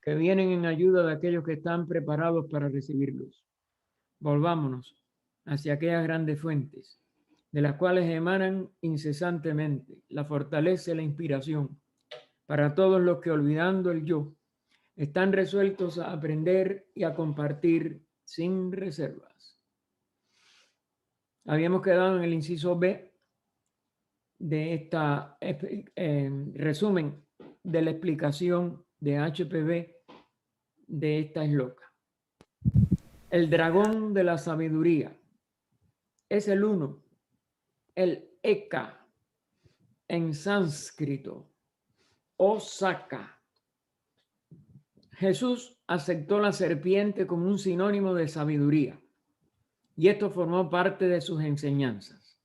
que vienen en ayuda de aquellos que están preparados para recibirlos. Volvámonos hacia aquellas grandes fuentes, de las cuales emanan incesantemente la fortaleza y la inspiración para todos los que, olvidando el yo, están resueltos a aprender y a compartir sin reservas. Habíamos quedado en el inciso B de esta resumen de la explicación de HPB de esta esloca. El dragón de la sabiduría es el uno, el Eka en sánscrito, Osaka. Jesús aceptó la serpiente como un sinónimo de sabiduría y esto formó parte de sus enseñanzas.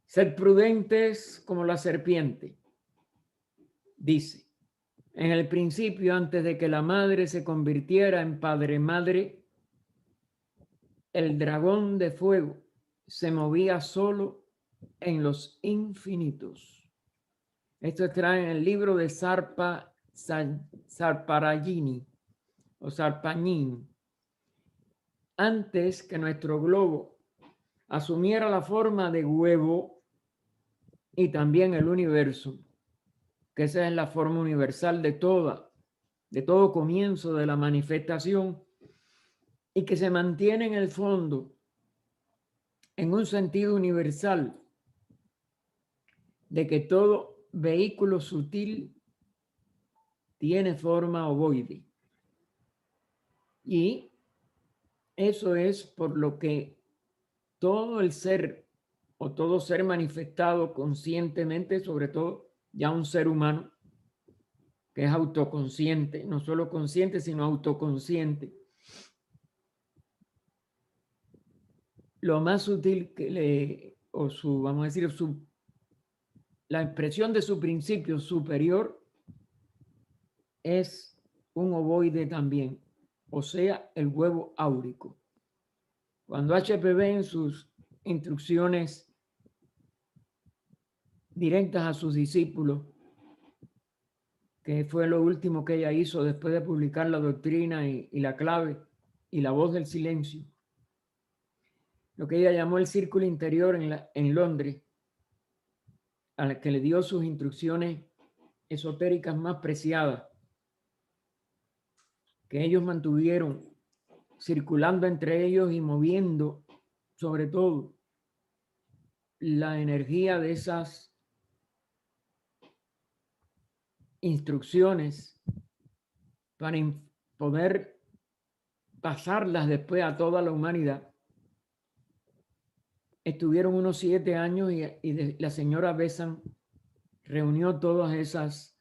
Sed prudentes como la serpiente, dice. En el principio, antes de que la madre se convirtiera en padre-madre, el dragón de fuego se movía solo en los infinitos. Esto está en el libro de Sarparagini o Sarpañín. Antes que nuestro globo asumiera la forma de huevo y también el universo, que esa es la forma universal de todo comienzo de la manifestación y que se mantiene en el fondo en un sentido universal de que todo vehículo sutil tiene forma ovoide. Y eso es por lo que todo el ser o todo ser manifestado conscientemente, sobre todo ya un ser humano que es autoconsciente, no solo consciente, sino autoconsciente. Lo más sutil que vamos a decir, la expresión de su principio superior es un ovoide también, o sea, el huevo áurico. Cuando HPB en sus instrucciones directas a sus discípulos, que fue lo último que ella hizo después de publicar la doctrina y la clave y la voz del silencio, lo que ella llamó el círculo interior en Londres, al que le dio sus instrucciones esotéricas más preciadas, que ellos mantuvieron circulando entre ellos y moviendo sobre todo la energía de esas instrucciones para poder pasarlas después a toda la humanidad. Estuvieron unos 7 años y la señora Besant reunió todas esas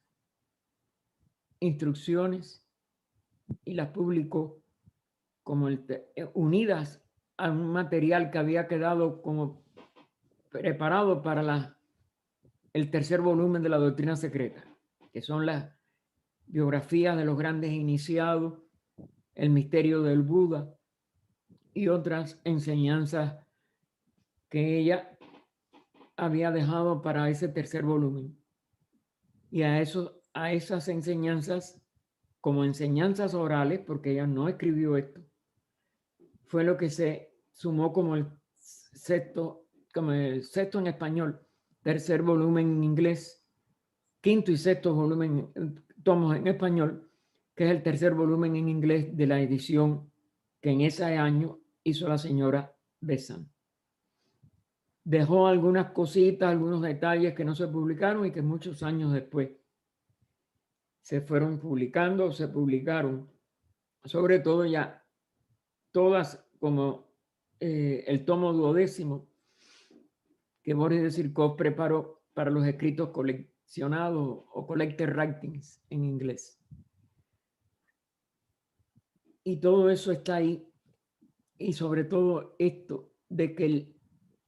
instrucciones y las publicó como unidas a un material que había quedado como preparado para el tercer volumen de la doctrina secreta, que son las biografías de los grandes iniciados, el misterio del Buda y otras enseñanzas que ella había dejado para ese tercer volumen. Y a esas enseñanzas, como enseñanzas orales, porque ella no escribió esto, fue lo que se sumó como el sexto en español, tercer volumen en inglés, quinto y sexto volumen, tomos en español, que es el tercer volumen en inglés de la edición que en ese año hizo la señora Besant. Dejó algunas cositas, algunos detalles que no se publicaron y que muchos años después se fueron publicando o se publicaron, sobre todo ya todas como el tomo 12 que Boris de Sirkov preparó para los escritos coleccionados o collected writings en inglés. Y todo eso está ahí. Y sobre todo esto de que el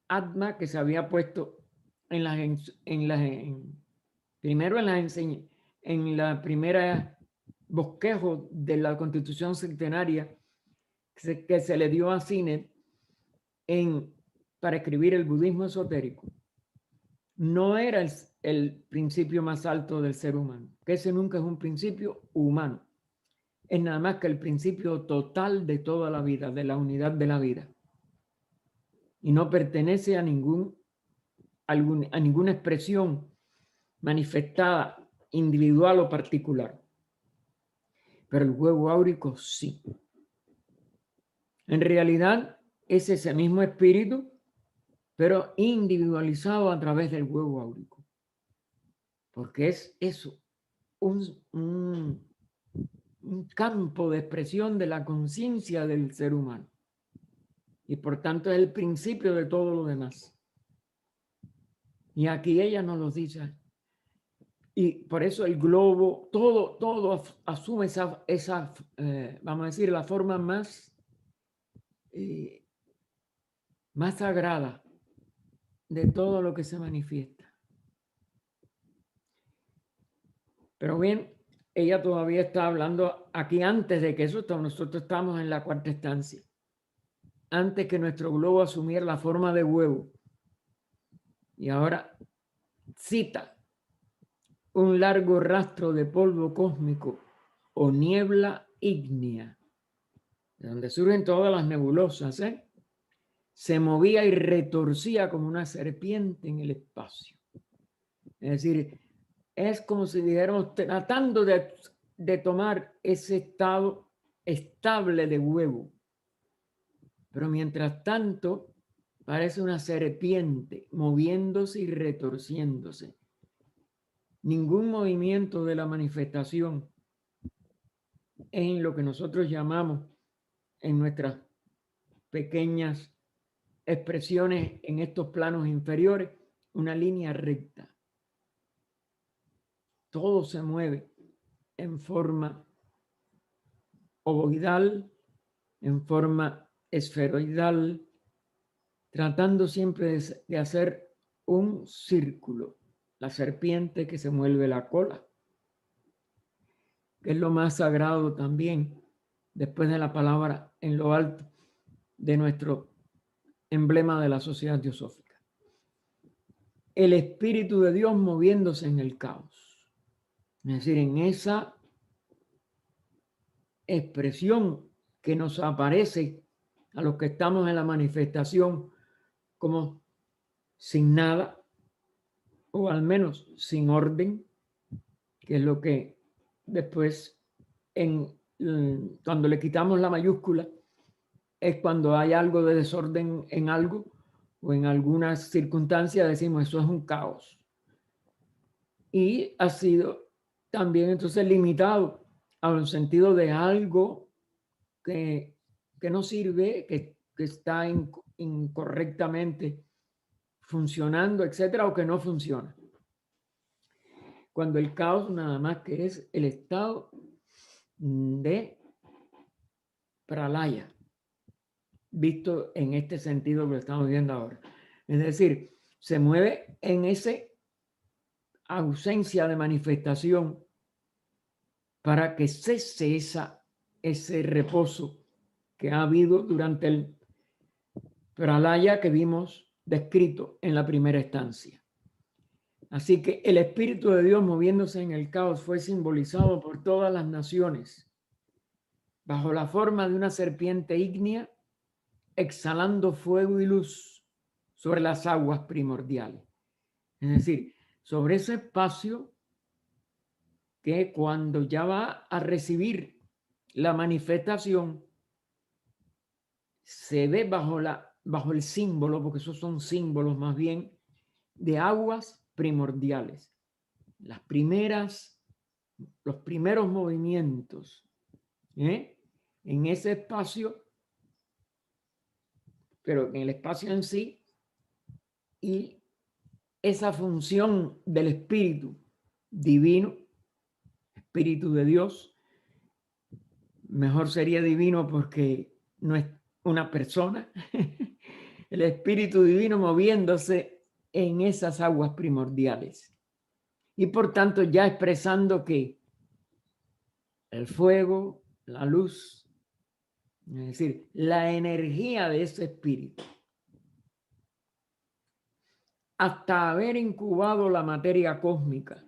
Atma que se había puesto primero en la primera bosquejo de la Constitución Centenaria que se le dio a Sinet para escribir el budismo esotérico, no era el principio más alto del ser humano, que ese nunca es un principio humano. es nada más que el principio total de toda la vida, de la unidad de la vida. Y no pertenece a ninguna expresión manifestada individual o particular. Pero el huevo áurico sí. En realidad es ese mismo espíritu, pero individualizado a través del huevo áurico. Porque es eso, un campo de expresión de la conciencia del ser humano. Y por tanto es el principio de todo lo demás. Y aquí ella nos lo dice. Y por eso el globo, todo asume esa vamos a decir, la forma más sagrada de todo lo que se manifiesta. Pero bien, ella todavía está hablando aquí antes de que eso, nosotros estamos en la cuarta estancia. Antes que nuestro globo asumiera la forma de huevo. Y ahora cita un largo rastro de polvo cósmico o niebla ígnea, de donde surgen todas las nebulosas, se movía y retorcía como una serpiente en el espacio. Es decir, es como si dijéramos tratando de tomar ese estado estable de huevo. Pero mientras tanto, parece una serpiente moviéndose y retorciéndose. Ningún movimiento de la manifestación en lo que nosotros llamamos en nuestras pequeñas expresiones en estos planos inferiores, una línea recta. Todo se mueve en forma ovoidal, en forma esferoidal, tratando siempre de hacer un círculo. La serpiente que se mueve la cola, que es lo más sagrado también, después de la palabra en lo alto de nuestro emblema de la sociedad teosófica. El Espíritu de Dios moviéndose en el caos. Es decir, en esa expresión que nos aparece a los que estamos en la manifestación como sin nada, o al menos sin orden, que es lo que después, cuando le quitamos la mayúscula, es cuando hay algo de desorden en algo, o en algunas circunstancias decimos eso es un caos. Y ha sido también entonces limitado a un sentido de algo que no sirve, que está incorrectamente funcionando, etcétera, o que no funciona. Cuando el caos nada más que es el estado de pralaya, visto en este sentido que lo estamos viendo ahora. Es decir, se mueve en esa ausencia de manifestación para que cese ese reposo que ha habido durante el pralaya que vimos descrito en la primera estancia. Así que el Espíritu de Dios moviéndose en el caos fue simbolizado por todas las naciones bajo la forma de una serpiente ígnea exhalando fuego y luz sobre las aguas primordiales. Es decir, sobre ese espacio que cuando ya va a recibir la manifestación se ve bajo el símbolo, porque esos son símbolos más bien de aguas primordiales. Los primeros movimientos en ese espacio, pero en el espacio en sí, y esa función del Espíritu divino, Espíritu de Dios, mejor sería divino porque no es una persona, el Espíritu divino moviéndose en esas aguas primordiales. Y por tanto ya expresando que el fuego, la luz, es decir, la energía de ese espíritu, hasta haber incubado la materia cósmica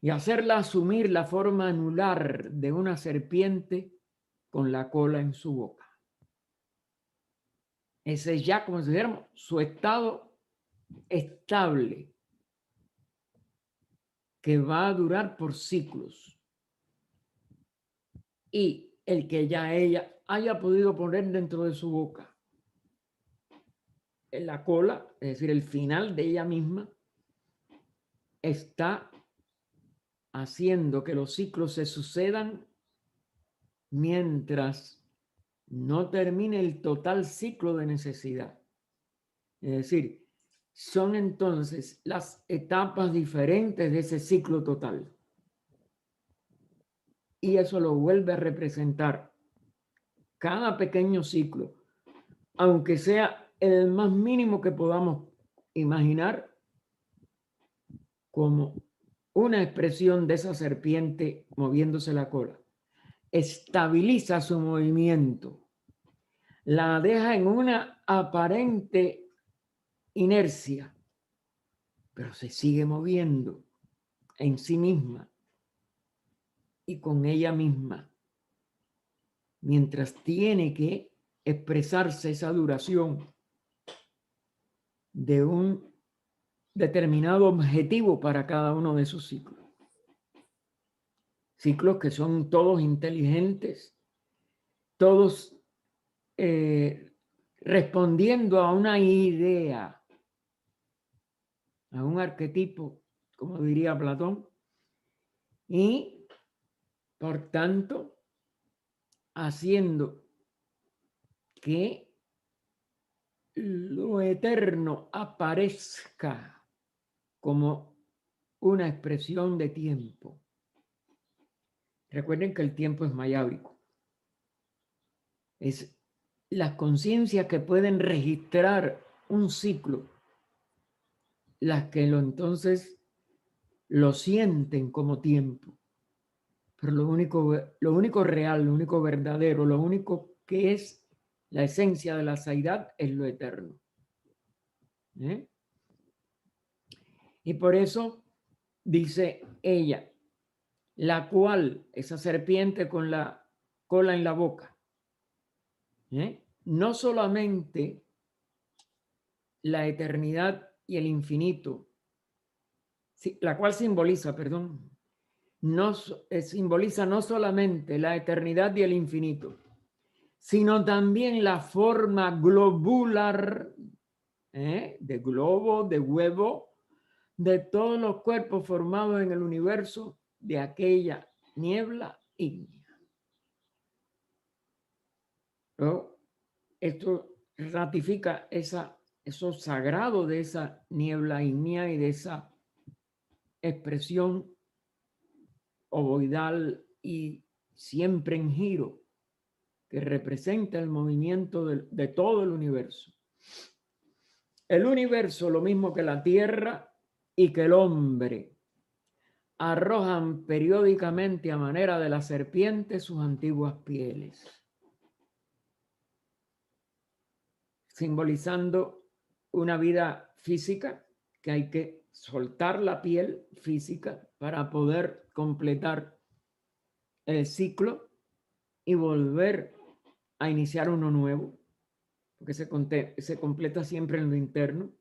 y hacerla asumir la forma anular de una serpiente con la cola en su boca. Ese es ya, como si dijéramos, su estado estable, que va a durar por ciclos. Y el que ya ella haya podido poner dentro de su boca en la cola, es decir, el final de ella misma, está haciendo que los ciclos se sucedan mientras no termine el total ciclo de necesidad. Es decir, son entonces las etapas diferentes de ese ciclo total. Y eso lo vuelve a representar cada pequeño ciclo, aunque sea el más mínimo que podamos imaginar, como una expresión de esa serpiente moviéndose la cola. Estabiliza su movimiento, la deja en una aparente inercia, pero se sigue moviendo en sí misma y con ella misma, mientras tiene que expresarse esa duración de un determinado objetivo para cada uno de esos ciclos. Ciclos que son todos inteligentes, todos respondiendo a una idea, a un arquetipo, como diría Platón, y por tanto haciendo que lo eterno aparezca como una expresión de tiempo. Recuerden que el tiempo es mayábrico. Es las conciencias que pueden registrar un ciclo, las que entonces lo sienten como tiempo. Pero lo único real, lo único verdadero, lo único que es la esencia de la seidad es lo eterno. ¿Eh? Y por eso dice ella, la cual, esa serpiente con la cola en la boca, no solamente la eternidad y el infinito, la cual simboliza, perdón, no simboliza no solamente la eternidad y el infinito, sino también la forma globular, de globo, de huevo, de todos los cuerpos formados en el universo de aquella niebla ígnea. ¿No? Esto ratifica eso sagrado de esa niebla ígnea y de esa expresión ovoidal y siempre en giro que representa el movimiento de todo el universo. El universo, lo mismo que la Tierra y que el hombre, arrojan periódicamente a manera de la serpiente sus antiguas pieles, simbolizando una vida física que hay que soltar la piel física para poder completar el ciclo y volver a iniciar uno nuevo, porque se completa siempre en lo interno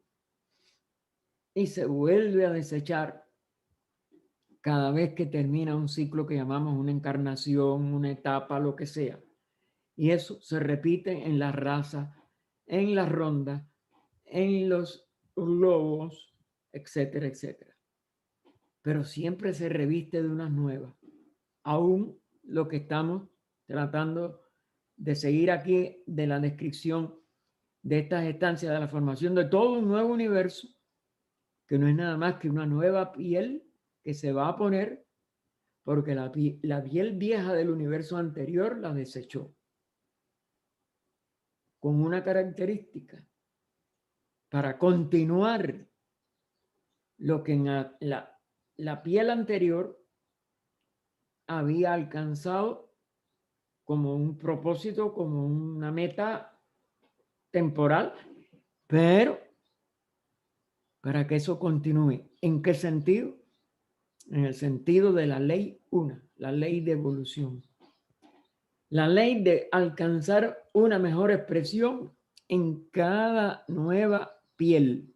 y se vuelve a desechar cada vez que termina un ciclo que llamamos una encarnación, una etapa, lo que sea. Y eso se repite en la raza, en la ronda, en los globos, etcétera, etcétera. Pero siempre se reviste de unas nuevas. Aún lo que estamos tratando de seguir aquí de la descripción de estas estancias de la formación de todo un nuevo universo, que no es nada más que una nueva piel que se va a poner porque la piel vieja del universo anterior la desechó con una característica para continuar lo que en la piel anterior había alcanzado como un propósito, como una meta temporal, pero para que eso continúe. ¿En qué sentido? en el sentido de la ley una, la ley de evolución. La ley de alcanzar una mejor expresión en cada nueva piel.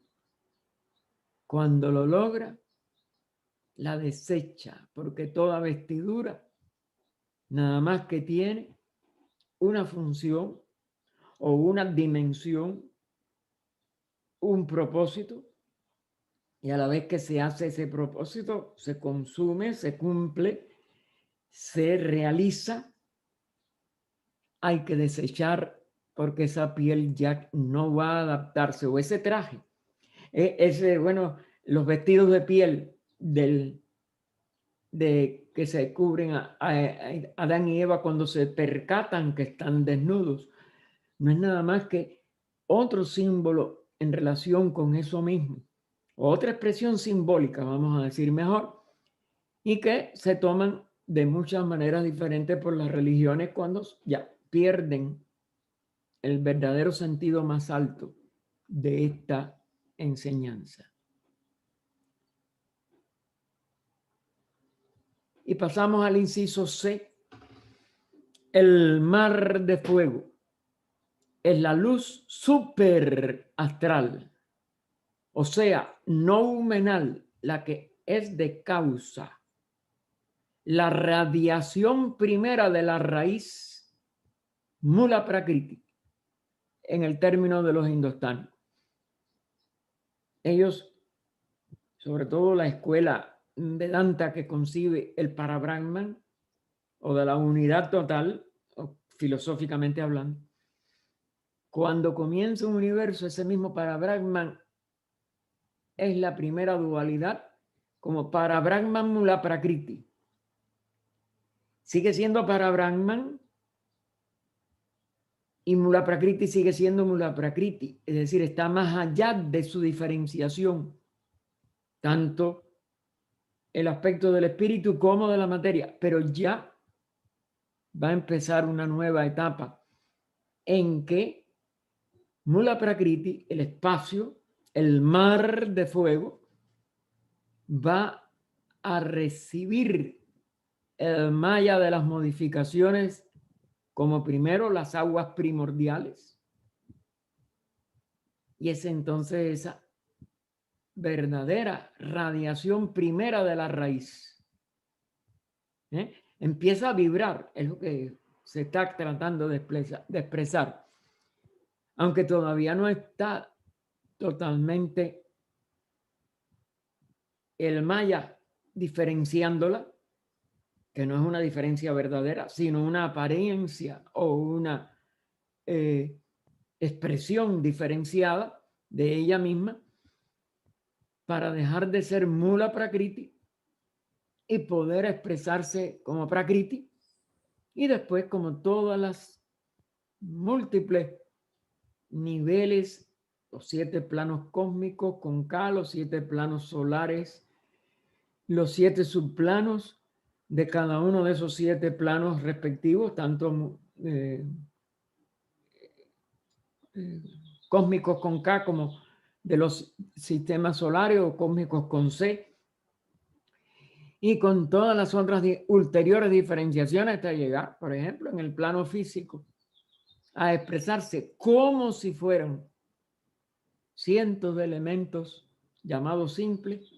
Cuando lo logra, la desecha, porque toda vestidura nada más que tiene una función o una dimensión, un propósito, y a la vez que se hace ese propósito, se consume, se cumple, se realiza, hay que desechar porque esa piel ya no va a adaptarse, o ese traje, bueno, los vestidos de piel de que se cubren a Adán y Eva cuando se percatan que están desnudos, no es nada más que otro símbolo en relación con eso mismo, otra expresión simbólica, vamos a decir mejor, y que se toman de muchas maneras diferentes por las religiones cuando ya pierden el verdadero sentido más alto de esta enseñanza. Y pasamos al inciso C. El mar de fuego es la luz superastral, o sea, no humenal, la que es de causa. La radiación primera de la raíz Mula Prakriti, en el término de los indostanos. Ellos, sobre todo la escuela Vedanta que concibe el Parabrahman, o de la unidad total, filosóficamente hablando, cuando comienza un universo, ese mismo Parabrahman es la primera dualidad, como Parabrahman Mula Prakriti. Sigue siendo Parabrahman y Mula Prakriti sigue siendo Mula Prakriti, es decir, está más allá de su diferenciación, tanto el aspecto del espíritu como de la materia, pero ya va a empezar una nueva etapa en que Mula Prakriti, el espacio, el mar de fuego, va a recibir el maya de las modificaciones como primero las aguas primordiales, y es entonces esa verdadera radiación primera de la raíz. Empieza a vibrar, es lo que se está tratando de expresar, aunque todavía no está totalmente el maya diferenciándola, que no es una diferencia verdadera, sino una apariencia o una expresión diferenciada de ella misma, para dejar de ser Mula Prakriti y poder expresarse como Prakriti, y después como todas las múltiples niveles, los 7 planos cósmicos con K, los 7 planos solares, los 7 subplanos de cada uno de esos 7 planos respectivos, tanto cósmicos con K como de los sistemas solares o cósmicos con C, y con todas las otras ulteriores diferenciaciones hasta llegar, por ejemplo, en el plano físico, a expresarse como si fueran cientos de elementos llamados simples,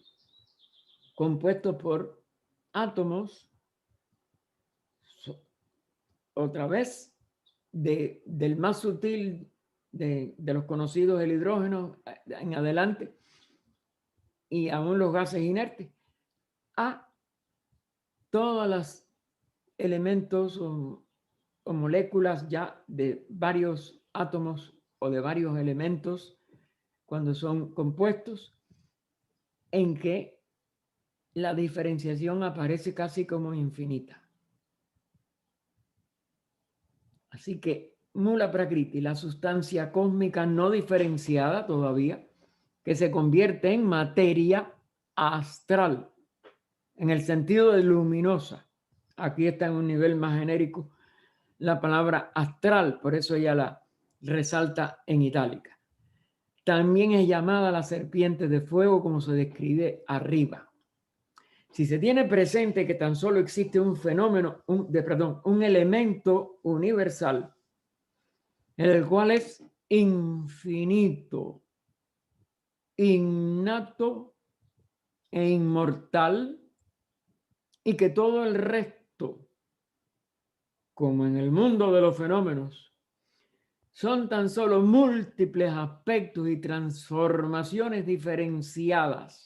compuestos por átomos, otra vez, del más sutil de los conocidos, el hidrógeno en adelante, y aún los gases inertes, a todos los elementos o moléculas ya de varios átomos o de varios elementos cuando son compuestos, en que la diferenciación aparece casi como infinita. Así que Mula Prakriti, la sustancia cósmica no diferenciada todavía, que se convierte en materia astral, en el sentido de luminosa. Aquí está en un nivel más genérico la palabra astral, por eso ella la resalta en itálica. También es llamada la serpiente de fuego, como se describe arriba. Si se tiene presente que tan solo existe un fenómeno, un elemento universal, el cual es infinito, innato e inmortal, y que todo el resto, como en el mundo de los fenómenos, son tan solo múltiples aspectos y transformaciones diferenciadas.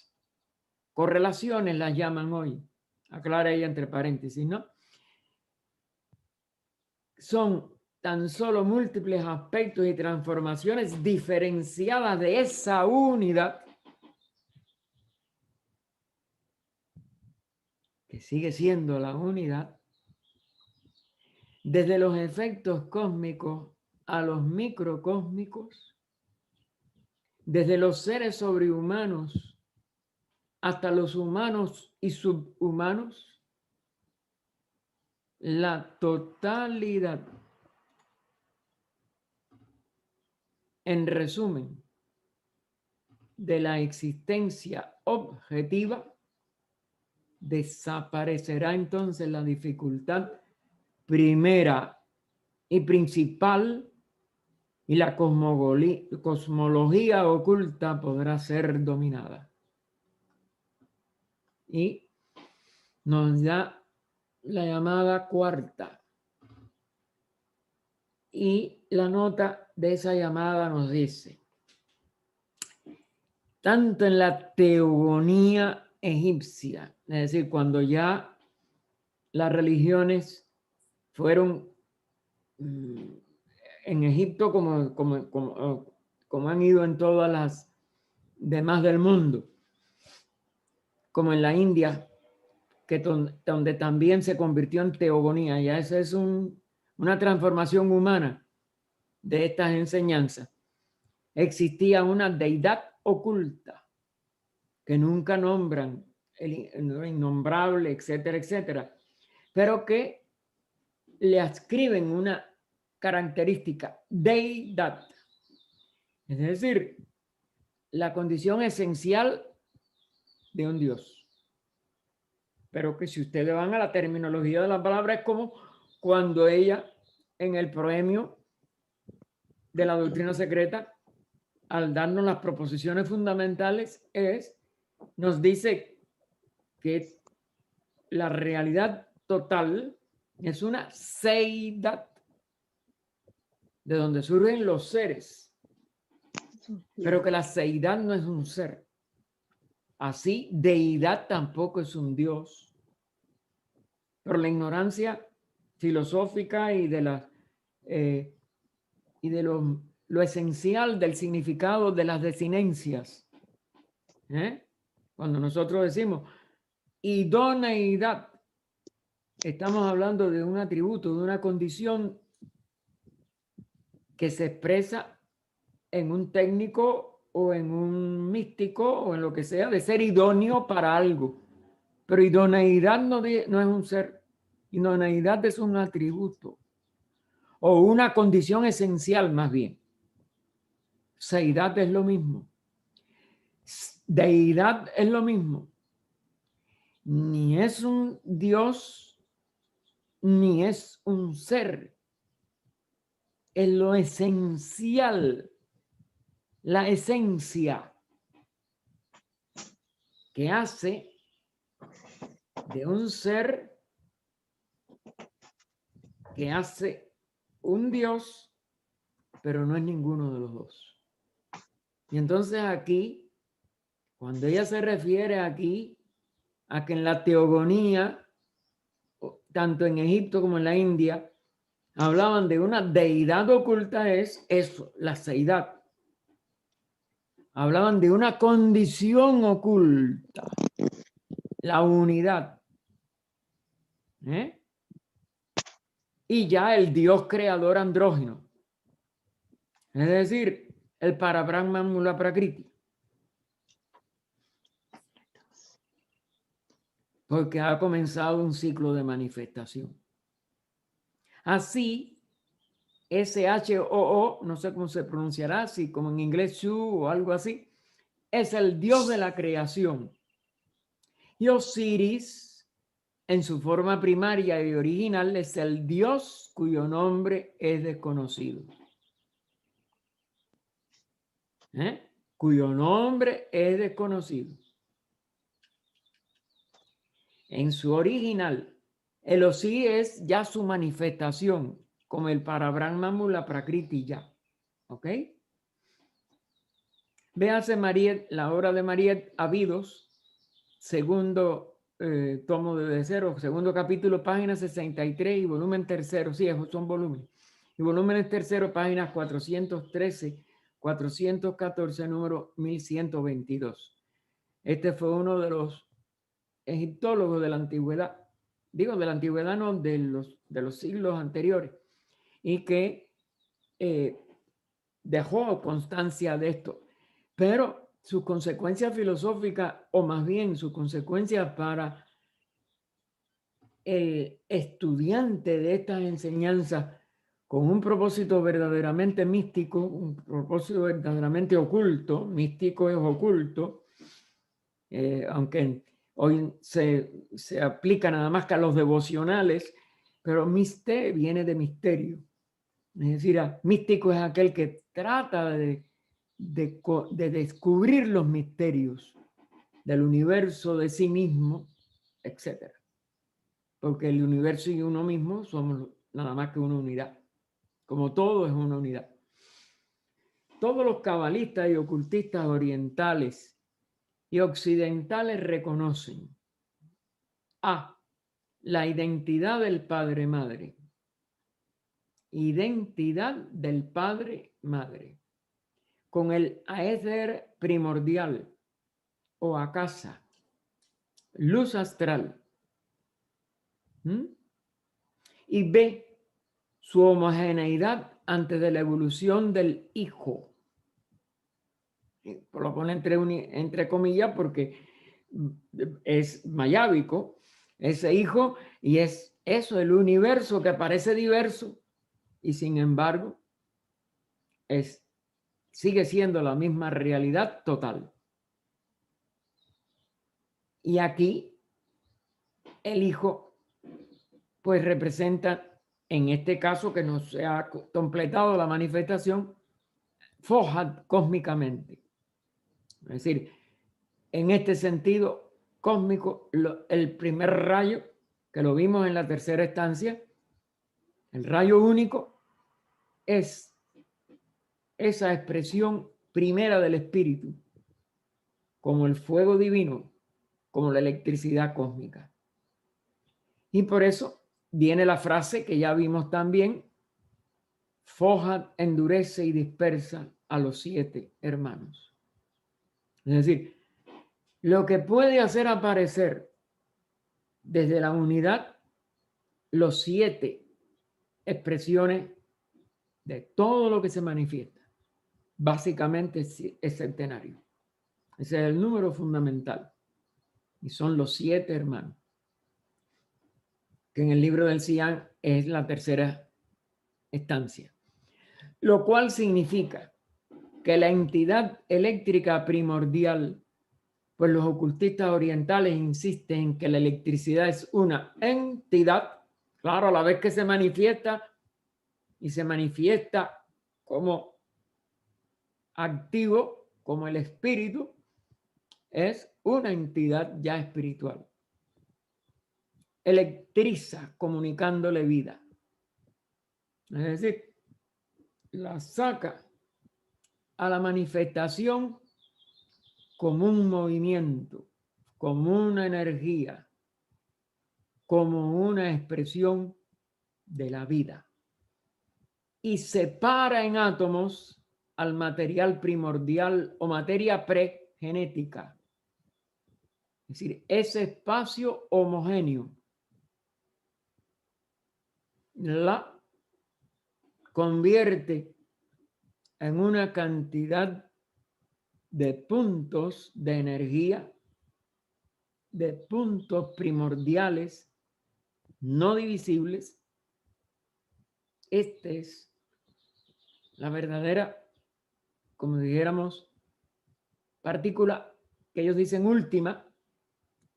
Correlaciones las llaman hoy. Aclara ella entre paréntesis, ¿no? Son tan solo múltiples aspectos y transformaciones diferenciadas de esa unidad que sigue siendo la unidad, desde los efectos cósmicos a los microcósmicos, desde los seres sobrehumanos hasta los humanos y subhumanos, la totalidad. En resumen, de la existencia objetiva, desaparecerá entonces la dificultad primera y principal, y la cosmología oculta podrá ser dominada. Y nos da la llamada cuarta. Y la nota de esa llamada nos dice: tanto en la teogonía egipcia, es decir, cuando ya las religiones fueron en Egipto como han ido en todas las demás del mundo, como en la India, donde también se convirtió en teogonía. Ya esa es una transformación humana de estas enseñanzas. Existía una deidad oculta que nunca nombran, el innombrable, etcétera, etcétera, pero que le adscriben una característica, deidad. Es decir, la condición esencial de un Dios. Pero que si ustedes van a la terminología de la palabra, es como cuando ella, en el proemio de la doctrina secreta, al darnos las proposiciones fundamentales, nos dice que la realidad total es una seidad, de donde surgen los seres, pero que la seidad no es un ser. Así, deidad tampoco es un Dios. Pero la ignorancia filosófica y de lo esencial del significado de las desinencias. Cuando nosotros decimos idoneidad, estamos hablando de un atributo, de una condición que se expresa en un técnico o en un místico o en lo que sea, de ser idóneo para algo. Pero idoneidad no es un ser. Idoneidad es un atributo o una condición esencial más bien. Seidad es lo mismo. Deidad es lo mismo. Ni es un Dios, ni es un ser. Es lo esencial, la esencia que hace de un ser, que hace un Dios, pero no es ninguno de los dos. Y entonces aquí, cuando ella se refiere aquí a que en la teogonía, tanto en Egipto como en la India, hablaban de una deidad oculta, es eso, la seidad. Hablaban de una condición oculta, la unidad. Y ya el Dios creador andrógino. Es decir, el Parabrahman Mula Prakriti. Porque ha comenzado un ciclo de manifestación. Así, SHOO, no sé cómo se pronunciará, si como en inglés Shu o algo así, es el Dios de la creación. Y Osiris, en su forma primaria y original, es el dios cuyo nombre es desconocido. Cuyo nombre es desconocido. En su original, el Osiris es ya su manifestación, como el Parabrahma Mula Prakriti ya. ¿Ok? Véase la obra de Mariette Abidos, segundo tomo de cero, segundo capítulo, página 63 y volumen tercero, sí, son volúmenes. Y volumen tercero, páginas 413, 414, número 1122. Este fue uno de los egiptólogos de la antigüedad, digo de la antigüedad, no, de los siglos anteriores, y que dejó constancia de esto. Pero sus consecuencias filosóficas, o más bien sus consecuencias para el estudiante de estas enseñanzas con un propósito verdaderamente místico, un propósito verdaderamente oculto, místico es oculto, aunque hoy se aplica nada más que a los devocionales, pero misté viene de misterio. Es decir, místico es aquel que trata de descubrir los misterios del universo, de sí mismo, etc. Porque el universo y uno mismo somos nada más que una unidad. Como todo es una unidad. Todos los cabalistas y ocultistas orientales y occidentales reconocen a la identidad del Padre-Madre. Identidad del Padre-Madre. Con el Aether primordial o Akasa, luz astral. Y B, su homogeneidad antes de la evolución del Hijo. Lo pone entre comillas porque es mayábico, ese Hijo, y es eso, el universo que parece diverso y sin embargo sigue siendo la misma realidad total. Y aquí el Hijo pues representa, en este caso que no se ha completado la manifestación, Fohat cósmicamente. Es decir, en este sentido cósmico, el primer rayo, que lo vimos en la tercera estancia, el rayo único, es esa expresión primera del espíritu, como el fuego divino, como la electricidad cósmica. Y por eso viene la frase que ya vimos también, Fohat endurece y dispersa a los 7 hermanos. Es decir, lo que puede hacer aparecer desde la unidad los 7 expresiones de todo lo que se manifiesta. Básicamente es centenario. Ese es el número fundamental. Y son los 7 hermanos. Que en el libro del Cian es la tercera estancia. Lo cual significa que la entidad eléctrica primordial, pues los ocultistas orientales insisten en que la electricidad es una entidad, claro, a la vez que se manifiesta y se manifiesta como activo, como el espíritu, es una entidad ya espiritual. Electriza comunicándole vida. Es decir, la saca a la manifestación como un movimiento, como una energía, como una expresión de la vida. Y separa en átomos al material primordial o materia pregenética. Es decir, ese espacio homogéneo la convierte en una cantidad de puntos de energía, de puntos primordiales no divisibles. Esta es la verdadera, como dijéramos, partícula que ellos dicen última,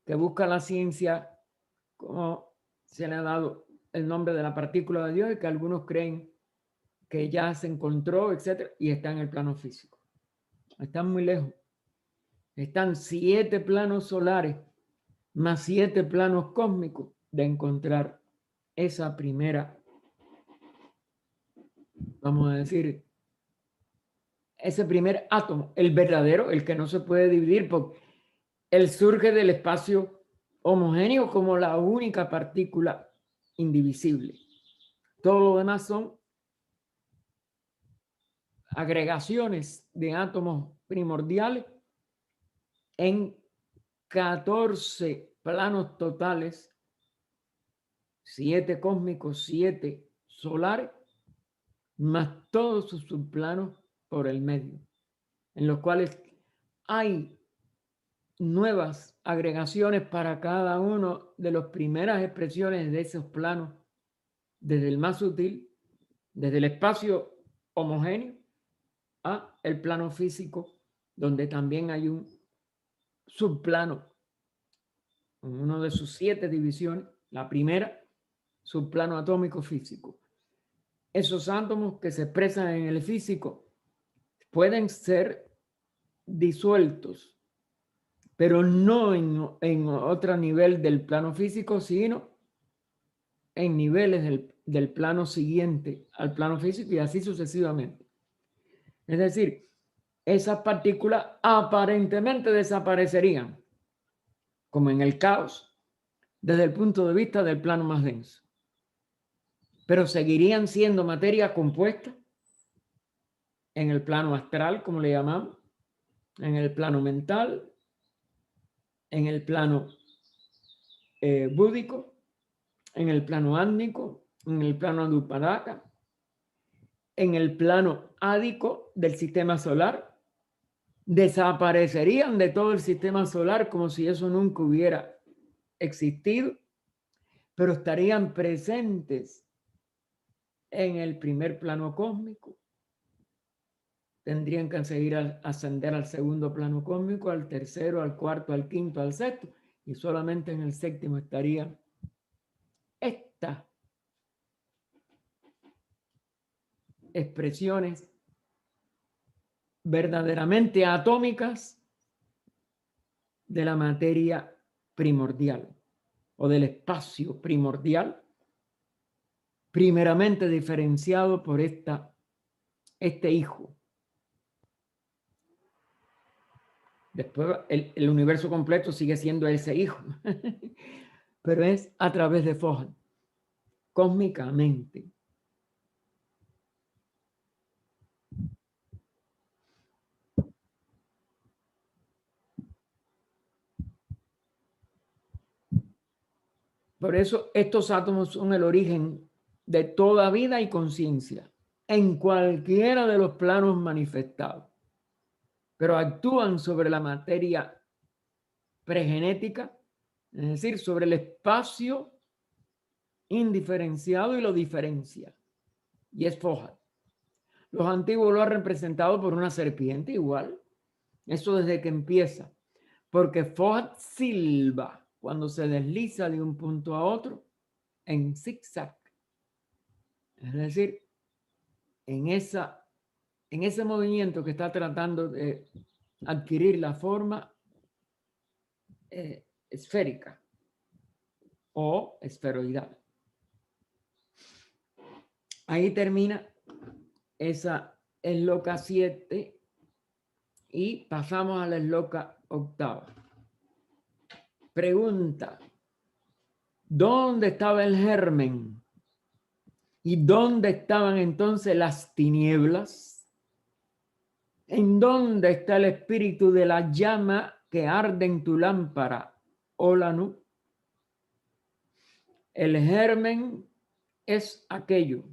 que busca la ciencia, como se le ha dado el nombre de la partícula de Dios, y que algunos creen que ya se encontró, etcétera, y está en el plano físico. Están muy lejos. Están 7 planos solares más 7 planos cósmicos de encontrar esa primera, vamos a decir, ese primer átomo, el verdadero, el que no se puede dividir, porque él surge del espacio homogéneo como la única partícula indivisible. Todo lo demás son agregaciones de átomos primordiales en 14 planos totales, 7 cósmicos, 7 solares, más todos sus subplanos por el medio, en los cuales hay nuevas agregaciones para cada uno de las primeras expresiones de esos planos, desde el más sutil, desde el espacio homogéneo a el plano físico, donde también hay un subplano, uno de sus 7 divisiones, la primera, subplano atómico físico. Esos átomos que se expresan en el físico pueden ser disueltos, pero no en otro nivel del plano físico, sino en niveles del plano siguiente al plano físico y así sucesivamente. Es decir, esas partículas aparentemente desaparecerían, como en el caos, desde el punto de vista del plano más denso, pero seguirían siendo materia compuesta en el plano astral, como le llamamos, en el plano mental, en el plano búdico, en el plano átmico, en el plano adupadaka, en el plano ádico del sistema solar, desaparecerían de todo el sistema solar como si eso nunca hubiera existido, pero estarían presentes en el primer plano cósmico. Tendrían que seguir ascender al segundo plano cósmico, al tercero, al cuarto, al quinto, al sexto, y solamente en el séptimo estarían estas expresiones verdaderamente atómicas de la materia primordial o del espacio primordial, primeramente diferenciado por este hijo. Después el universo completo sigue siendo ese hijo, pero es a través de Foján, cósmicamente. Por eso estos átomos son el origen de toda vida y conciencia en cualquiera de los planos manifestados, pero actúan sobre la materia pregenética, es decir, sobre el espacio indiferenciado y lo diferencia, y es Foján. Los antiguos lo han representado por una serpiente igual, eso desde que empieza, porque Foján silba cuando se desliza de un punto a otro en zigzag. Es decir, en ese movimiento que está tratando de adquirir la forma esférica o esferoidal. Ahí termina esa esloca 7 y pasamos a la esloca 8. Pregunta: ¿dónde estaba el germen? ¿Y dónde estaban entonces las tinieblas? ¿En dónde está el espíritu de la llama que arde en tu lámpara, oh Lanú? El germen es aquello,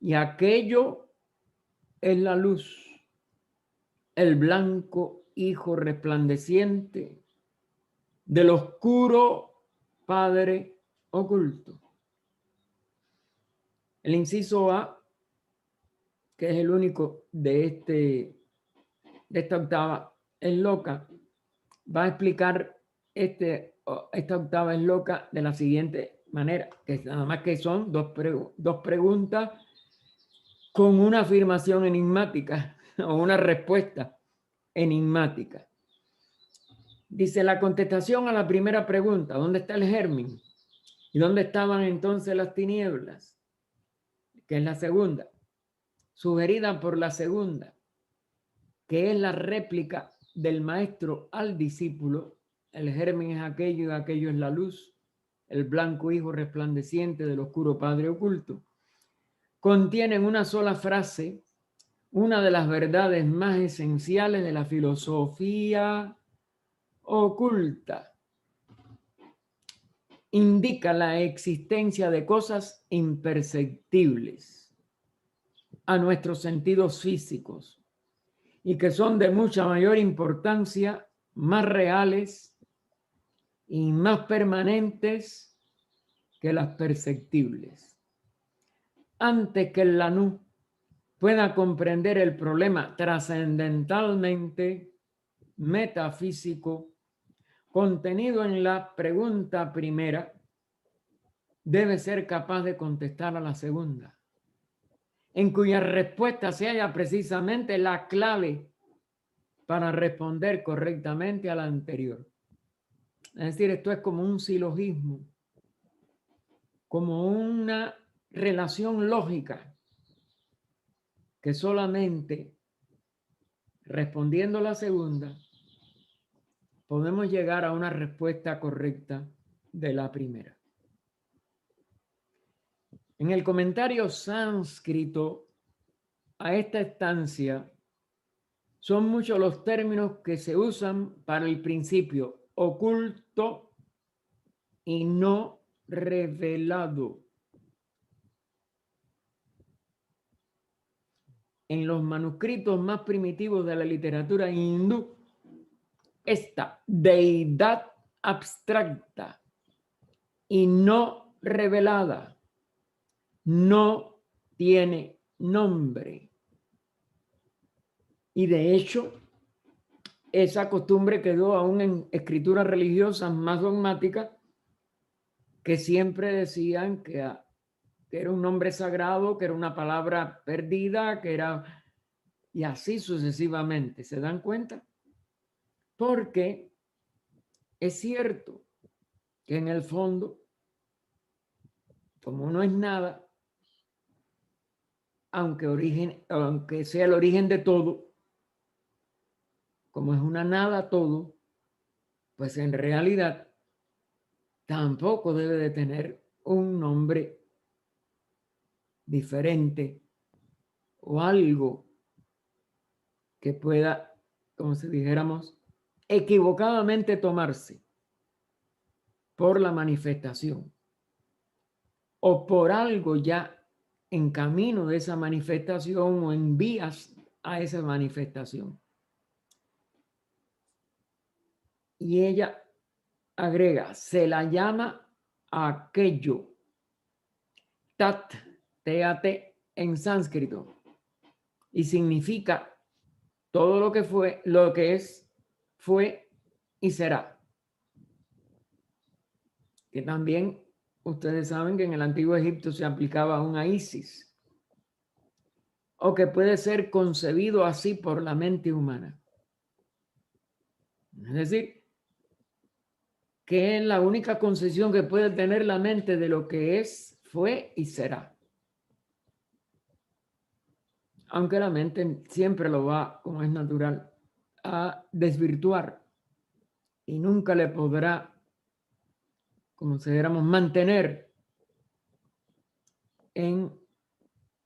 y aquello es la luz, el blanco hijo resplandeciente del oscuro Padre oculto. El inciso A, que es el único de esta octava esloca, va a explicar esta octava es loca de la siguiente manera, que nada más que son dos preguntas con una afirmación enigmática o una respuesta enigmática. Dice la contestación a la primera pregunta: ¿dónde está el germen? ¿Y dónde estaban entonces las tinieblas? Que es la segunda, sugerida por la segunda, que es la réplica del maestro al discípulo. El germen es aquello y aquello es la luz, el blanco hijo resplandeciente del oscuro padre oculto. Contienen una sola frase, una de las verdades más esenciales de la filosofía oculta. Indica la existencia de cosas imperceptibles a nuestros sentidos físicos y que son de mucha mayor importancia, más reales y más permanentes que las perceptibles. Antes que el Lanú pueda comprender el problema trascendentalmente metafísico contenido en la pregunta primera, debe ser capaz de contestar a la segunda, en cuya respuesta se halla precisamente la clave para responder correctamente a la anterior. Es decir, esto es como un silogismo, como una relación lógica que solamente respondiendo la segunda podemos llegar a una respuesta correcta de la primera. En el comentario sánscrito a esta estancia son muchos los términos que se usan para el principio oculto y no revelado. En los manuscritos más primitivos de la literatura hindú, esta deidad abstracta y no revelada no tiene nombre. Y de hecho, esa costumbre quedó aún en escrituras religiosas más dogmáticas que siempre decían que era un nombre sagrado, que era una palabra perdida, que era... Y así sucesivamente. ¿Se dan cuenta? Porque es cierto que en el fondo, como no es nada, aunque sea el origen de todo, como es una nada todo, pues en realidad tampoco debe de tener un nombre diferente o algo que pueda, como si dijéramos, equivocadamente tomarse por la manifestación o por algo ya en camino de esa manifestación o en vías a esa manifestación. Y ella agrega, se la llama aquello, tat, teate en sánscrito, y significa todo lo que fue, lo que es, fue y será. Que también ustedes saben que en el antiguo Egipto se aplicaba una Isis, o que puede ser concebido así por la mente humana. Es decir, que es la única concepción que puede tener la mente de lo que es, fue y será. Aunque la mente siempre lo va, como es natural, a desvirtuar y nunca le podrá, como si dijéramos, mantener en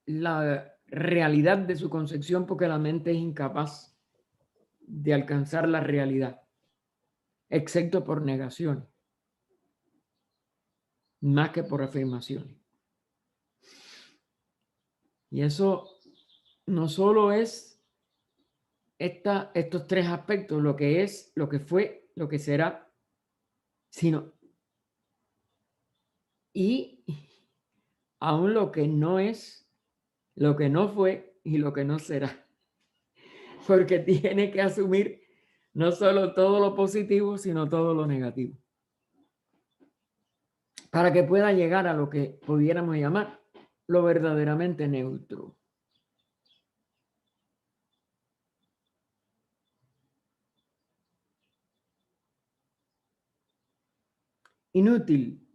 la realidad de su concepción, porque la mente es incapaz de alcanzar la realidad, excepto por negación, más que por afirmaciones. Y eso no solo es estos tres aspectos, lo que es, lo que fue, lo que será, sino y aún lo que no es, lo que no fue y lo que no será. Porque tiene que asumir No solo todo lo positivo, sino todo lo negativo. Para que pueda llegar a lo que pudiéramos llamar lo verdaderamente neutro. Inútil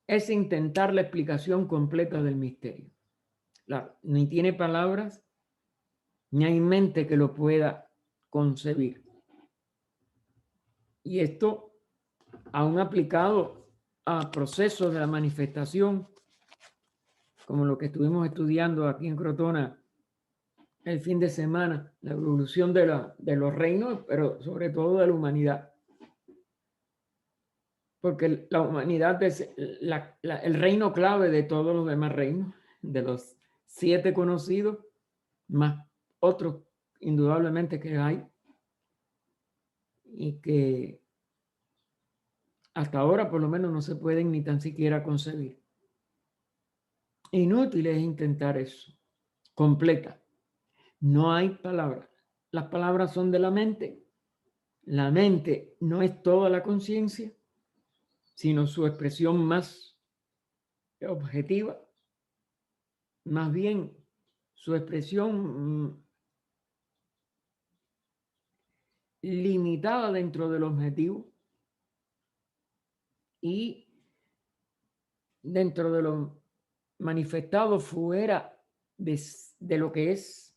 es intentar la explicación completa del misterio. Claro, ni tiene palabras, ni hay mente que lo pueda concebir. Y esto, aún aplicado a procesos de la manifestación, como lo que estuvimos estudiando aquí en Crotona el fin de semana, la evolución de los reinos, pero sobre todo de la humanidad. Porque la humanidad es el reino clave de todos los demás reinos, de los 7 conocidos, más otros indudablemente que hay, y que hasta ahora por lo menos no se pueden ni tan siquiera concebir. Inútil es intentar eso, completa. No hay palabras. Las palabras son de la mente. La mente no es toda la conciencia, sino su expresión más objetiva, más bien su expresión limitada dentro del objetivo y dentro de lo manifestado fuera de lo que es,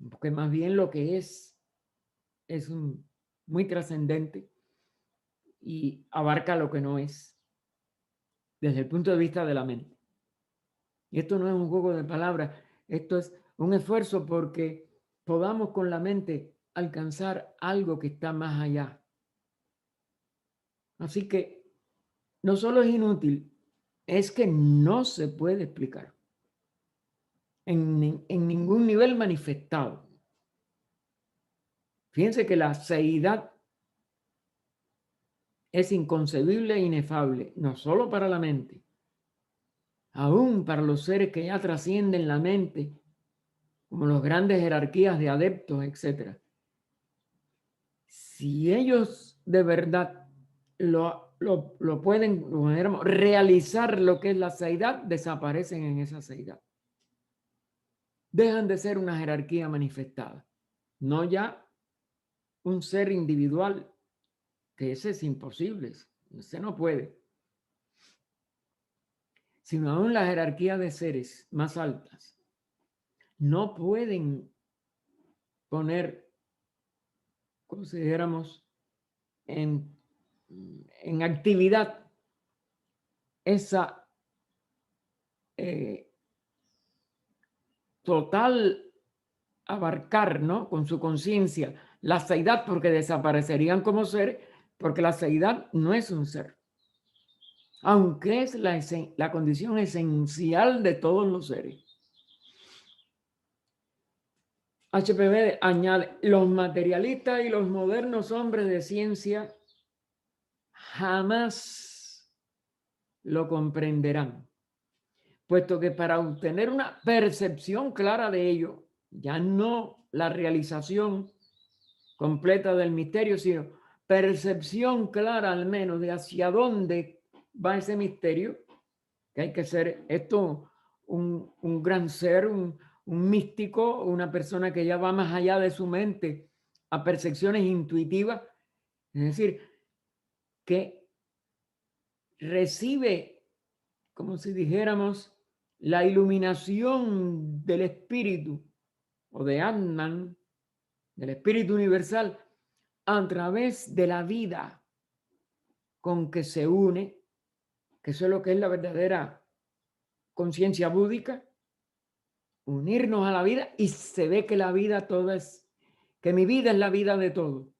porque más bien lo que es muy trascendente y abarca lo que no es desde el punto de vista de la mente. Y esto no es un juego de palabras, esto es un esfuerzo porque podamos con la mente alcanzar algo que está más allá. Así que no solo es inútil, es que no se puede explicar en ningún nivel manifestado. Fíjense que la seidad es inconcebible e inefable, no solo para la mente, aún para los seres que ya trascienden la mente, como las grandes jerarquías de adeptos, etc. Si ellos de verdad lo pueden realizar lo que es la seidad, desaparecen en esa seidad. Dejan de ser una jerarquía manifestada, no ya un ser individual, que ese es imposible, ese no puede, sino aún la jerarquía de seres más altas no pueden poner, consideramos, en actividad esa total abarcar, ¿no? Con su conciencia la seidad, porque desaparecerían como ser, porque la seidad no es un ser, aunque es la condición esencial de todos los seres. HPV añade, los materialistas y los modernos hombres de ciencia jamás lo comprenderán, puesto que para obtener una percepción clara de ello, ya no la realización completa del misterio, sino percepción clara al menos de hacia dónde va ese misterio, que hay que ser esto un gran ser, un místico, una persona que ya va más allá de su mente a percepciones intuitivas, es decir, que recibe, como si dijéramos, la iluminación del espíritu o de Atman, del espíritu universal, a través de la vida con que se une, que eso es lo que es la verdadera conciencia búdica, unirnos a la vida, y se ve que la vida toda es, que mi vida es la vida de todo.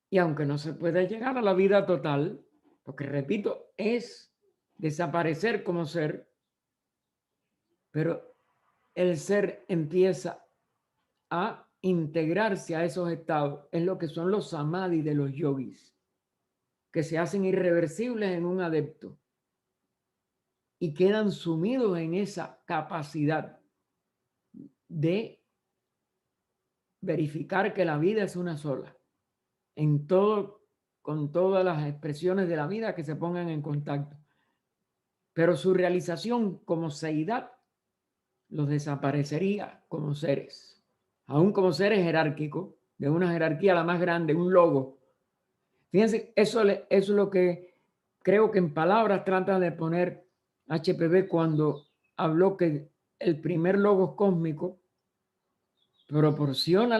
Y aunque no se puede llegar a la vida total, porque repito, es desaparecer como ser, pero el ser empieza a integrarse a esos estados, es lo que son los samadhi de los yogis, que se hacen irreversibles en un adepto y quedan sumidos en esa capacidad de verificar que la vida es una sola, en todo, con todas las expresiones de la vida que se pongan en contacto. Pero su realización como seidad los desaparecería como seres, aún como seres jerárquicos, de una jerarquía la más grande, un logo. Fíjense, eso es lo que creo que en palabras trata de poner HPB cuando habló que el primer logos cósmico proporciona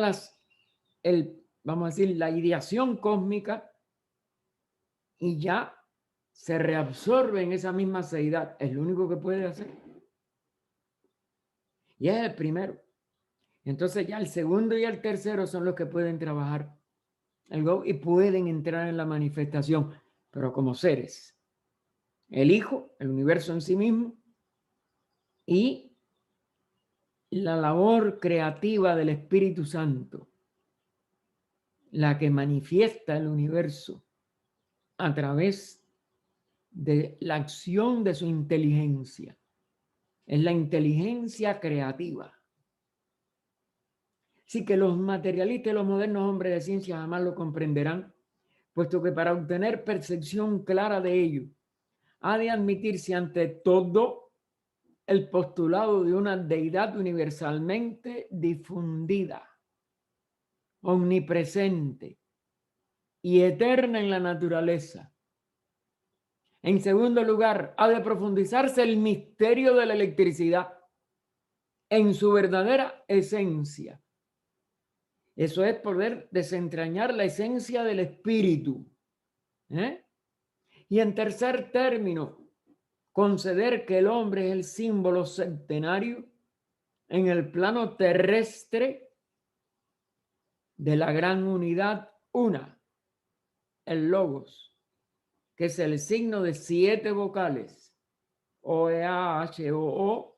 vamos a decir, la ideación cósmica y ya se reabsorbe en esa misma seidad. Es lo único que puede hacer. Y es el primero. Entonces ya el segundo y el tercero son los que pueden trabajar el Go y pueden entrar en la manifestación, pero como seres. El Hijo, el universo en sí mismo y la labor creativa del Espíritu Santo, la que manifiesta el universo a través de la acción de su inteligencia. Es la inteligencia creativa. Así que los materialistas y los modernos hombres de ciencia jamás lo comprenderán, puesto que para obtener percepción clara de ello, ha de admitirse ante todo el postulado de una deidad universalmente difundida, omnipresente y eterna en la naturaleza. En segundo lugar, ha de profundizarse el misterio de la electricidad en su verdadera esencia. Eso es poder desentrañar la esencia del espíritu. Y en tercer término, conceder que el hombre es el símbolo centenario en el plano terrestre de la gran unidad una, el logos, que es el signo de 7 vocales, O-E-A-H-O-O,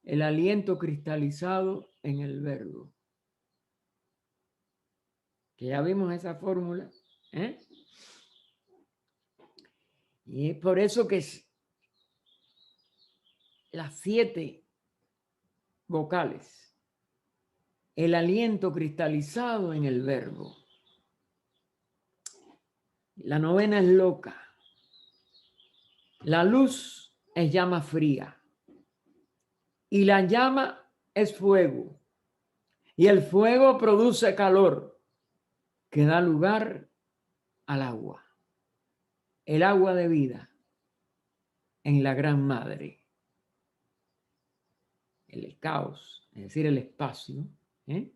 el aliento cristalizado en el verbo. Que ya vimos esa fórmula, Y es por eso que las 7 vocales, el aliento cristalizado en el verbo. La novena es loca. La luz es llama fría. Y la llama es fuego. Y el fuego produce calor que da lugar al agua. El agua de vida en la gran madre. El caos, es decir, el espacio. El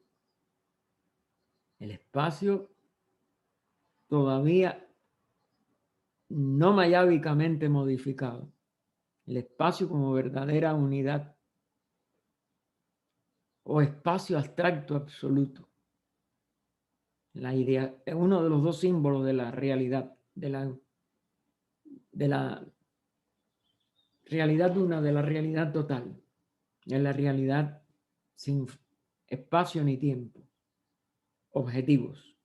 espacio todavía no mayábicamente modificado. El espacio como verdadera unidad o espacio abstracto absoluto. La idea es uno de los 2 símbolos de la realidad, de la realidad una, de la realidad total, de la realidad sin espacio ni tiempo, objetivos,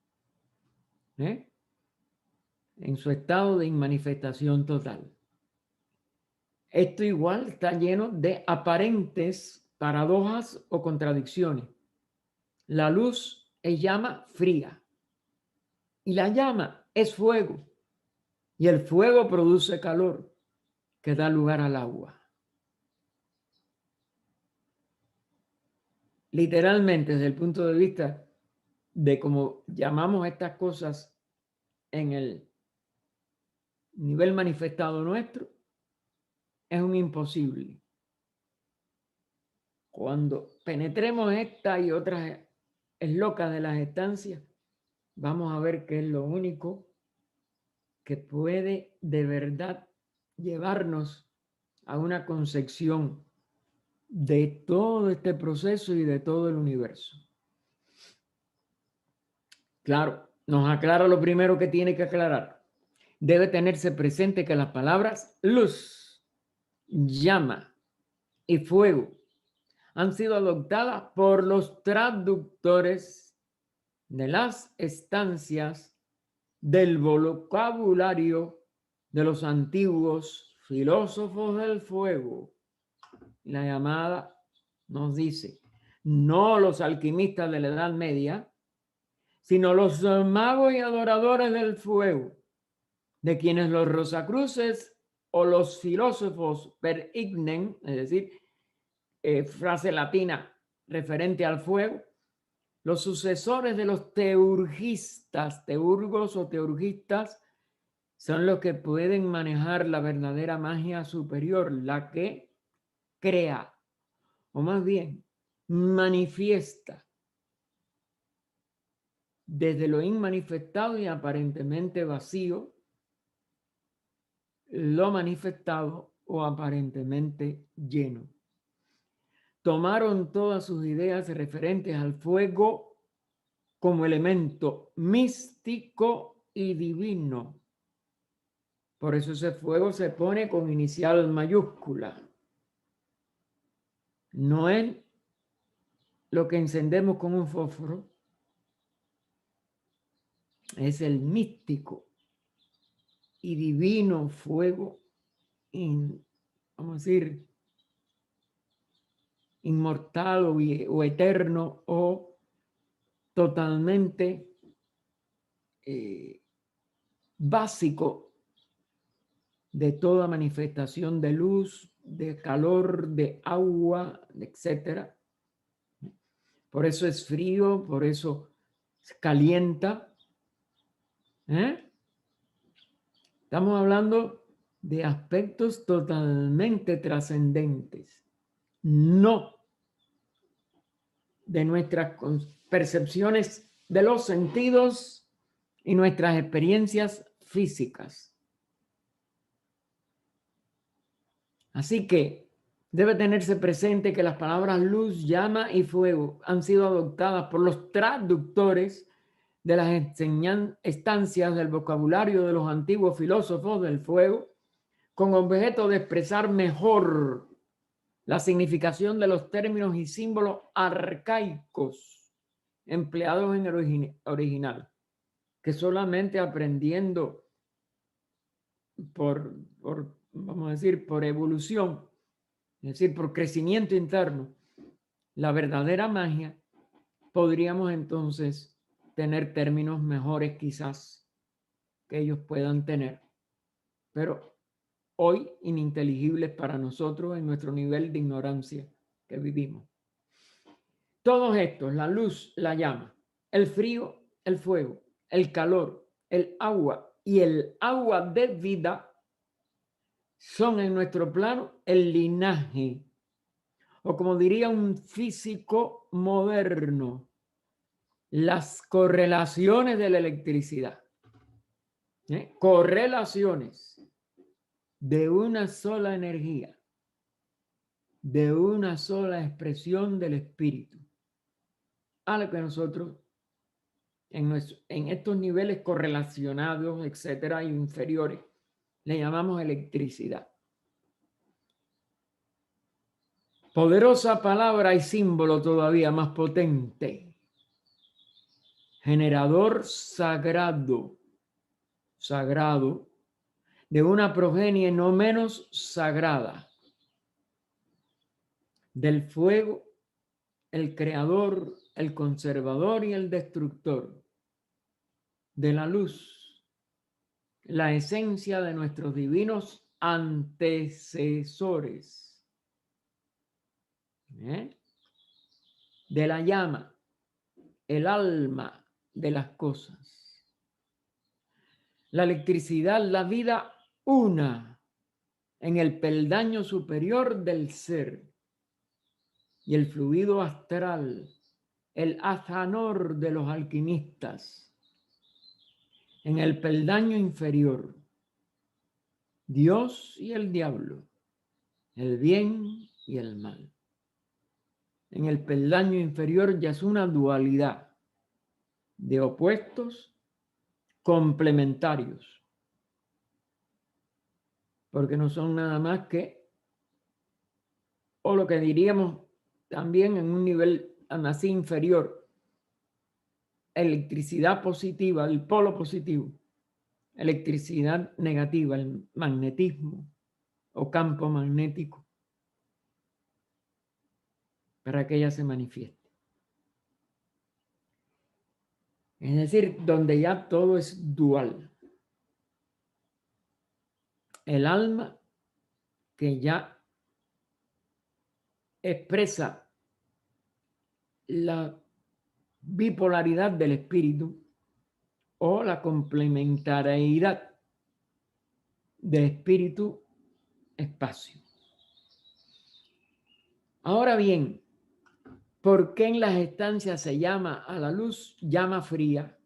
en su estado de inmanifestación total. Esto igual está lleno de aparentes paradojas o contradicciones. La luz es llama fría y la llama es fuego y el fuego produce calor que da lugar al agua. Literalmente, desde el punto de vista de cómo llamamos estas cosas en el nivel manifestado nuestro, es un imposible. Cuando penetremos esta y otras eslocas de las estancias, vamos a ver que es lo único que puede de verdad llevarnos a una concepción de todo este proceso y de todo el universo. Claro, nos aclara lo primero que tiene que aclarar. Debe tenerse presente que las palabras luz, llama y fuego han sido adoptadas por los traductores de las estancias del vocabulario de los antiguos filósofos del fuego. La llamada nos dice, no los alquimistas de la Edad Media, sino los magos y adoradores del fuego, de quienes los rosacruces o los filósofos per ignem, es decir, frase latina referente al fuego, los sucesores de los teurgistas, teurgos o teurgistas, son los que pueden manejar la verdadera magia superior, la que crea, o más bien manifiesta desde lo inmanifestado y aparentemente vacío, lo manifestado o aparentemente lleno. Tomaron todas sus ideas referentes al fuego como elemento místico y divino. Por eso ese fuego se pone con inicial mayúscula. No es lo que encendemos con un fósforo, es el místico y divino fuego, vamos a decir, inmortal o eterno o totalmente básico de toda manifestación de luz, de calor, de agua, etcétera. Por eso es frío, por eso calienta. Estamos hablando de aspectos totalmente trascendentes, no de nuestras percepciones de los sentidos y nuestras experiencias físicas. Así que debe tenerse presente que las palabras luz, llama y fuego han sido adoptadas por los traductores de las estancias del vocabulario de los antiguos filósofos del fuego, con objeto de expresar mejor la significación de los términos y símbolos arcaicos empleados en el original, que solamente aprendiendo vamos a decir, por evolución, es decir, por crecimiento interno, la verdadera magia, podríamos entonces tener términos mejores quizás que ellos puedan tener, pero hoy ininteligibles para nosotros en nuestro nivel de ignorancia que vivimos. Todos estos, la luz, la llama, el frío, el fuego, el calor, el agua y el agua de vida, son en nuestro plano el linaje, o como diría un físico moderno, las correlaciones de la electricidad. Correlaciones de una sola energía, de una sola expresión del espíritu, a lo que nosotros en estos niveles correlacionados, etcétera, inferiores, le llamamos electricidad. Poderosa palabra y símbolo todavía más potente. Generador sagrado, de una progenie no menos sagrada. Del fuego, el creador, el conservador y el destructor. De la luz, la esencia de nuestros divinos antecesores. De la llama, el alma de las cosas. La electricidad, la vida una en el peldaño superior del ser. Y el fluido astral, el azanor de los alquimistas, en el peldaño inferior. Dios y el diablo, el bien y el mal. En el peldaño inferior ya es una dualidad de opuestos complementarios, porque no son nada más que, o lo que diríamos también en un nivel así inferior, electricidad positiva, el polo positivo, electricidad negativa, el magnetismo o campo magnético. para que ella se manifieste. Es decir, donde ya todo es dual. El alma que ya expresa la bipolaridad del espíritu o la complementariedad de espíritu-espacio. Ahora bien, ¿por qué en las estancias se llama a la luz llama fría?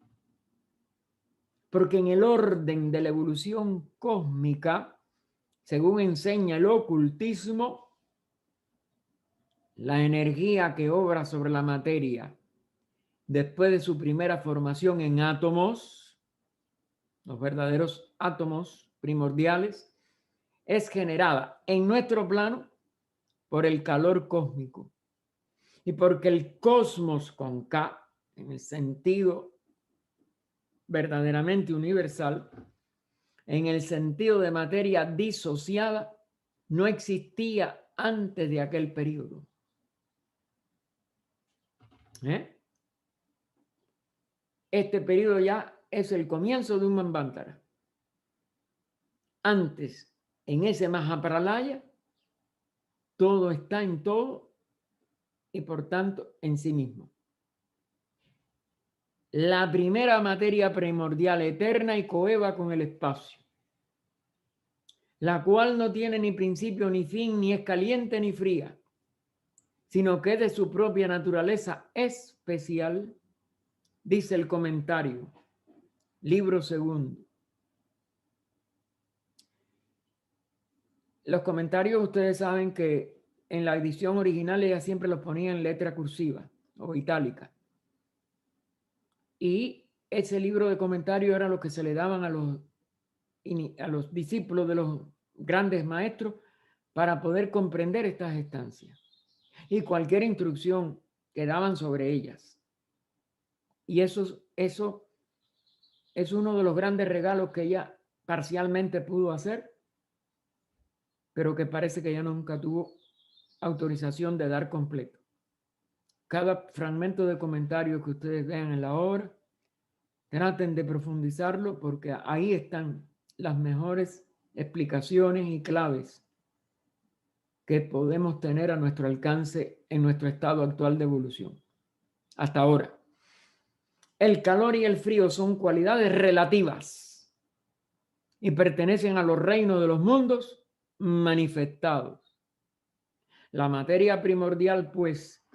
Porque en el orden de la evolución cósmica, según enseña el ocultismo, la energía que obra sobre la materia después de su primera formación en átomos, los verdaderos átomos primordiales, es generada en nuestro plano por el calor cósmico y porque el cosmos con K, en el sentido verdaderamente universal, en el sentido de materia disociada, no existía antes de aquel periodo. Este periodo ya es el comienzo de un Manvantara. Antes, en ese Mahapralaya, todo está en todo y por tanto en sí mismo. La primera materia primordial eterna y coeva con el espacio, la cual no tiene ni principio ni fin, ni es caliente ni fría, sino que es de su propia naturaleza especial, dice el comentario, libro segundo. Los comentarios, ustedes saben que en la edición original ella siempre los ponía en letra cursiva o itálica. Y ese libro de comentarios era lo que se le daban a los discípulos de los grandes maestros para poder comprender estas estancias y cualquier instrucción que daban sobre ellas. Y eso es uno de los grandes regalos que ella parcialmente pudo hacer, pero que parece que ella nunca tuvo autorización de dar completo. Cada fragmento de comentario que ustedes vean en la obra, traten de profundizarlo porque ahí están las mejores explicaciones y claves que podemos tener a nuestro alcance en nuestro estado actual de evolución. Hasta ahora. El calor y el frío son cualidades relativas y pertenecen a los reinos de los mundos manifestados. La materia primordial, pues,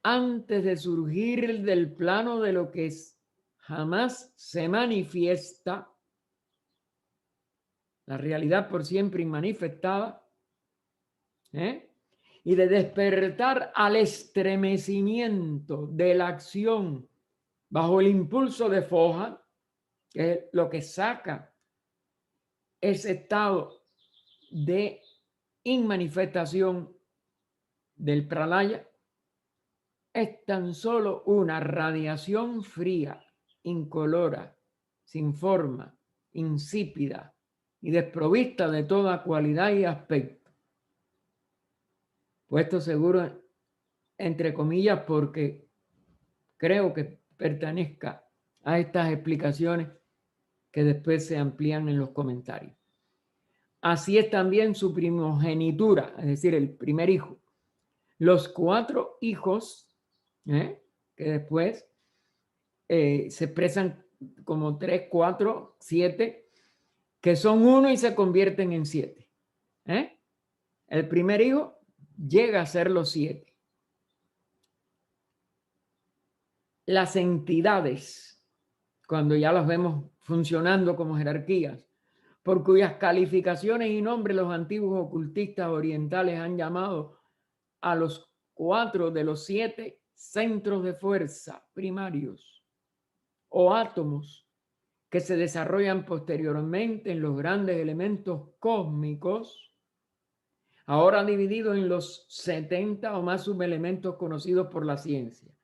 antes de surgir del plano de lo que es, jamás se manifiesta, la realidad por siempre inmanifestada, y de despertar al estremecimiento de la acción bajo el impulso de foja, que es lo que saca ese estado de inmanifestación del pralaya, es tan solo una radiación fría, incolora, sin forma, insípida y desprovista de toda cualidad y aspecto. Puesto seguro, entre comillas, porque creo que pertenezca a estas explicaciones que después se amplían en los comentarios. Así es también su primogenitura, es decir, el primer hijo. Los 4 hijos, que después se expresan como 3, 4, 7, que son 1 y se convierten en 7. El primer hijo llega a ser los 7. Las entidades, cuando ya las vemos funcionando como jerarquías, por cuyas calificaciones y nombres los antiguos ocultistas orientales han llamado a los 4 de los 7 centros de fuerza primarios o átomos que se desarrollan posteriormente en los grandes elementos cósmicos, ahora divididos en los 70 o más subelementos conocidos por la ciencia.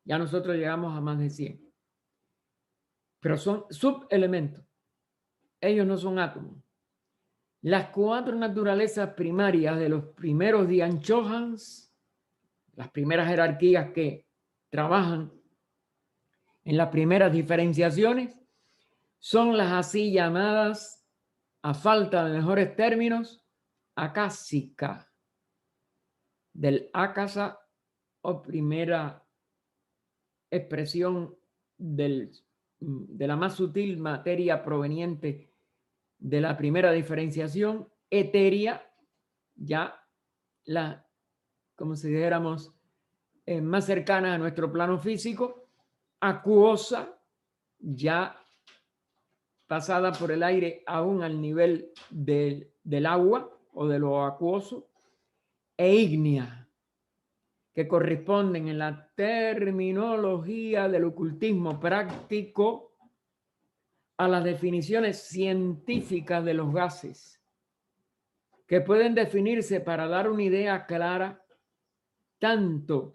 Ya nosotros llegamos a más de 100. Pero son subelementos. Ellos no son átomos. Las 4 naturalezas primarias de los primeros Dianchohans, las primeras jerarquías que trabajan en las primeras diferenciaciones, son las así llamadas, a falta de mejores términos, acásica, del ácasa o primera expresión de la más sutil materia proveniente de la primera diferenciación, etérea, ya la, como si dijéramos, más cercana a nuestro plano físico, acuosa, ya pasada por el aire aún al nivel del agua o de lo acuoso, e ígnea, que corresponden en la terminología del ocultismo práctico a las definiciones científicas de los gases, que pueden definirse para dar una idea clara tanto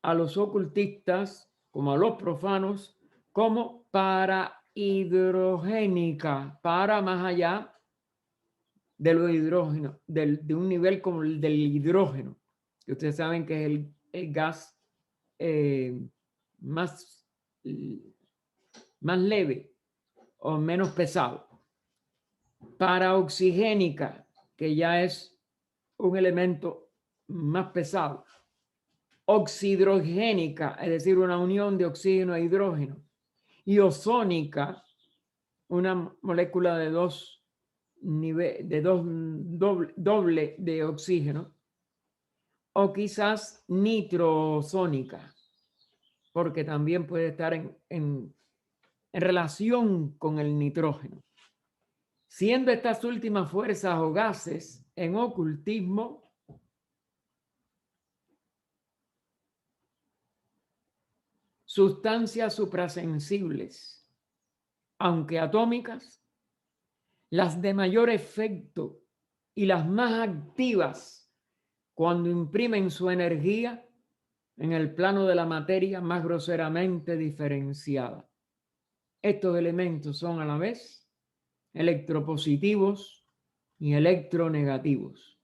a los ocultistas como a los profanos, como para hidrogénica, para más allá de los hidrógenos, de un nivel como el del hidrógeno, que ustedes saben que es el gas más, más leve o menos pesado. Para oxigénica, que ya es un elemento más pesado. Oxidrogénica, es decir, una unión de oxígeno e hidrógeno. Y ozónica, una molécula de dos doble de oxígeno, o quizás nitrozónica, porque también puede estar en relación con el nitrógeno. Siendo estas últimas fuerzas o gases en ocultismo sustancias suprasensibles, aunque atómicas, las de mayor efecto y las más activas cuando imprimen su energía en el plano de la materia más groseramente diferenciada. Estos elementos son a la vez electropositivos y electronegativos.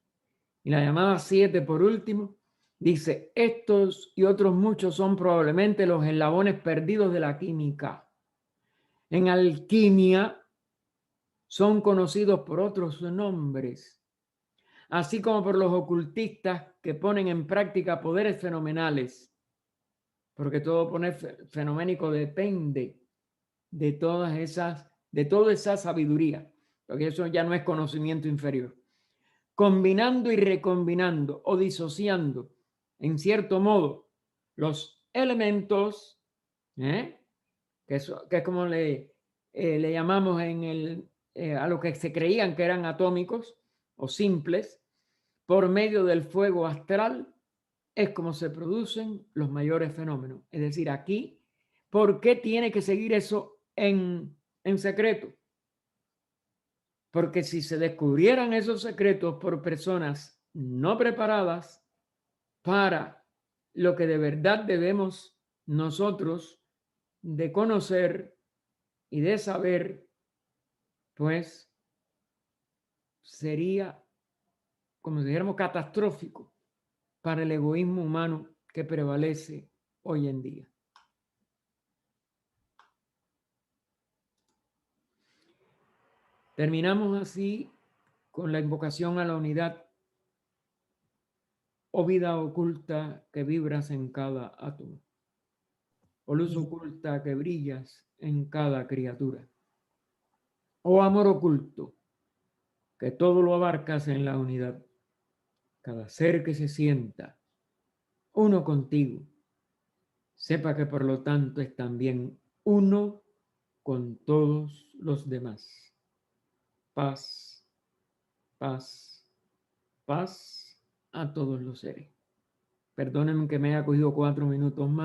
Y la llamada 7, por último, dice: estos y otros muchos son probablemente los eslabones perdidos de la química. En alquimia son conocidos por otros nombres, así como por los ocultistas que ponen en práctica poderes fenomenales, porque todo poder fenoménico depende de toda esa sabiduría, porque eso ya no es conocimiento inferior. Combinando y recombinando o disociando, en cierto modo, los elementos, que es como le llamamos a lo que se creían que eran atómicos o simples, por medio del fuego astral, es como se producen los mayores fenómenos. Es decir, aquí, ¿por qué tiene que seguir eso en secreto? Porque si se descubrieran esos secretos por personas no preparadas para lo que de verdad debemos nosotros de conocer y de saber, pues sería, como si dijéramos, catastrófico para el egoísmo humano que prevalece hoy en día. Terminamos así con la invocación a la unidad o vida oculta que vibras en cada átomo, o luz oculta que brillas en cada criatura, o amor oculto que todo lo abarcas en la unidad, cada ser que se sienta uno contigo, sepa que por lo tanto es también uno con todos los demás. Paz, paz, paz a todos los seres. Perdónenme que me haya cogido 4 minutos más.